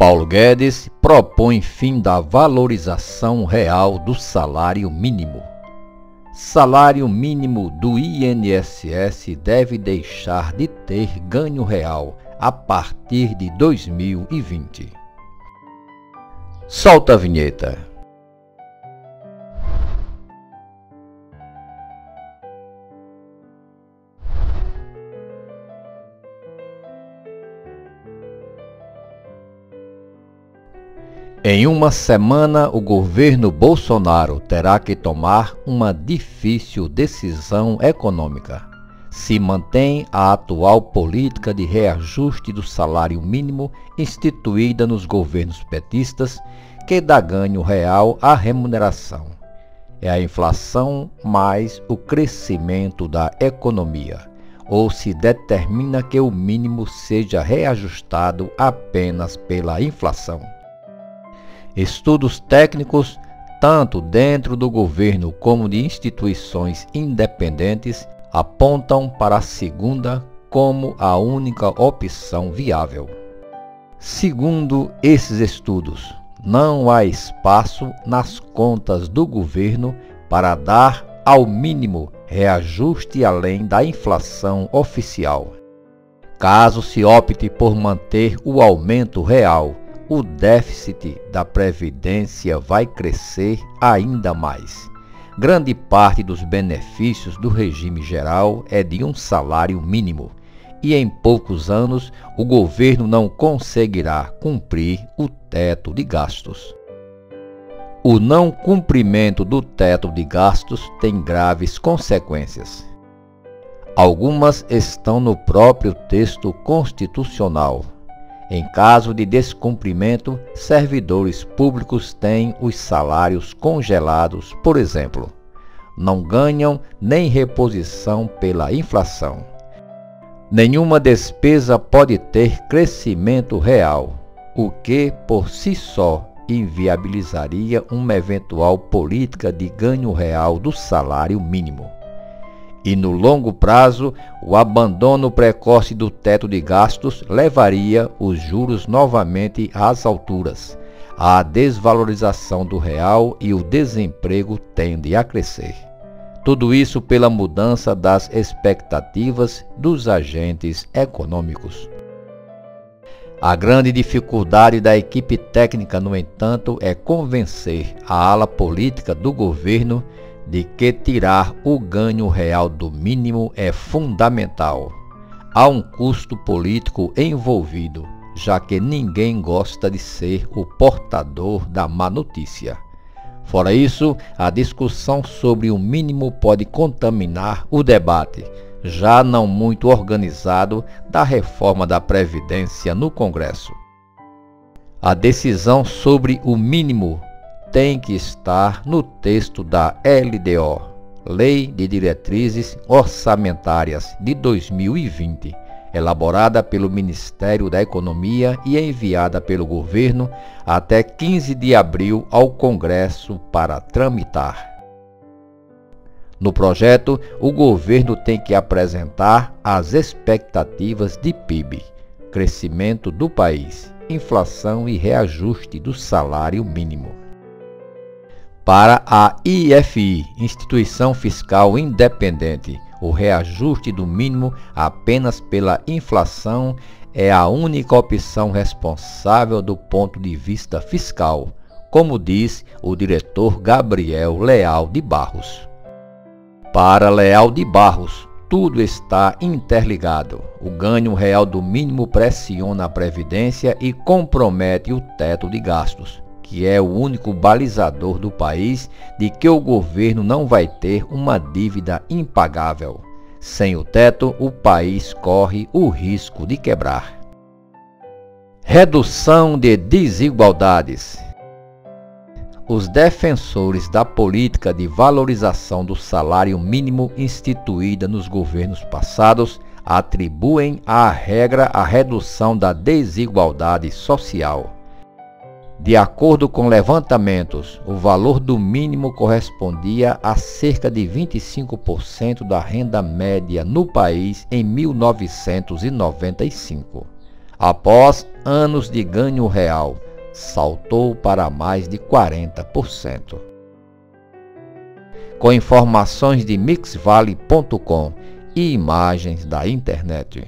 Paulo Guedes propõe fim da valorização real do salário mínimo. Salário mínimo do INSS deve deixar de ter ganho real a partir de 2020. Solta a vinheta. Em uma semana, o governo Bolsonaro terá que tomar uma difícil decisão econômica. Se mantém a atual política de reajuste do salário mínimo instituída nos governos petistas, que dá ganho real à remuneração. É a inflação mais o crescimento da economia, ou se determina que o mínimo seja reajustado apenas pela inflação. Estudos técnicos, tanto dentro do governo como de instituições independentes, apontam para a segunda como a única opção viável. Segundo esses estudos, não há espaço nas contas do governo para dar ao mínimo reajuste além da inflação oficial. Caso se opte por manter o aumento real, o déficit da Previdência vai crescer ainda mais. Grande parte dos benefícios do regime geral é de um salário mínimo, e em poucos anos o governo não conseguirá cumprir o teto de gastos. O não cumprimento do teto de gastos tem graves consequências. Algumas estão no próprio texto constitucional. Em caso de descumprimento, servidores públicos têm os salários congelados, por exemplo. Não ganham nem reposição pela inflação. Nenhuma despesa pode ter crescimento real, o que, por si só, inviabilizaria uma eventual política de ganho real do salário mínimo. E no longo prazo, o abandono precoce do teto de gastos levaria os juros novamente às alturas. A desvalorização do real e o desemprego tendem a crescer. Tudo isso pela mudança das expectativas dos agentes econômicos. A grande dificuldade da equipe técnica, no entanto, é convencer a ala política do governo de que tirar o ganho real do mínimo é fundamental. Há um custo político envolvido, já que ninguém gosta de ser o portador da má notícia. Fora isso, a discussão sobre o mínimo pode contaminar o debate, já não muito organizado, da reforma da Previdência no Congresso. A decisão sobre o mínimo tem que estar no texto da LDO, Lei de Diretrizes Orçamentárias de 2020, elaborada pelo Ministério da Economia e enviada pelo governo até 15 de abril ao Congresso para tramitar. No projeto, o governo tem que apresentar as expectativas de PIB, crescimento do país, inflação e reajuste do salário mínimo. Para a IFI, Instituição Fiscal Independente, o reajuste do mínimo apenas pela inflação é a única opção responsável do ponto de vista fiscal, como diz o diretor Gabriel Leal de Barros. Para Leal de Barros, tudo está interligado. O ganho real do mínimo pressiona a Previdência e compromete o teto de gastos, que é o único balizador do país de que o governo não vai ter uma dívida impagável. Sem o teto, o país corre o risco de quebrar. Redução de desigualdades. Os defensores da política de valorização do salário mínimo instituída nos governos passados atribuem à regra a redução da desigualdade social. De acordo com levantamentos, o valor do mínimo correspondia a cerca de 25% da renda média no país em 1995. Após anos de ganho real, saltou para mais de 40%. Com informações de mixvale.com e imagens da internet.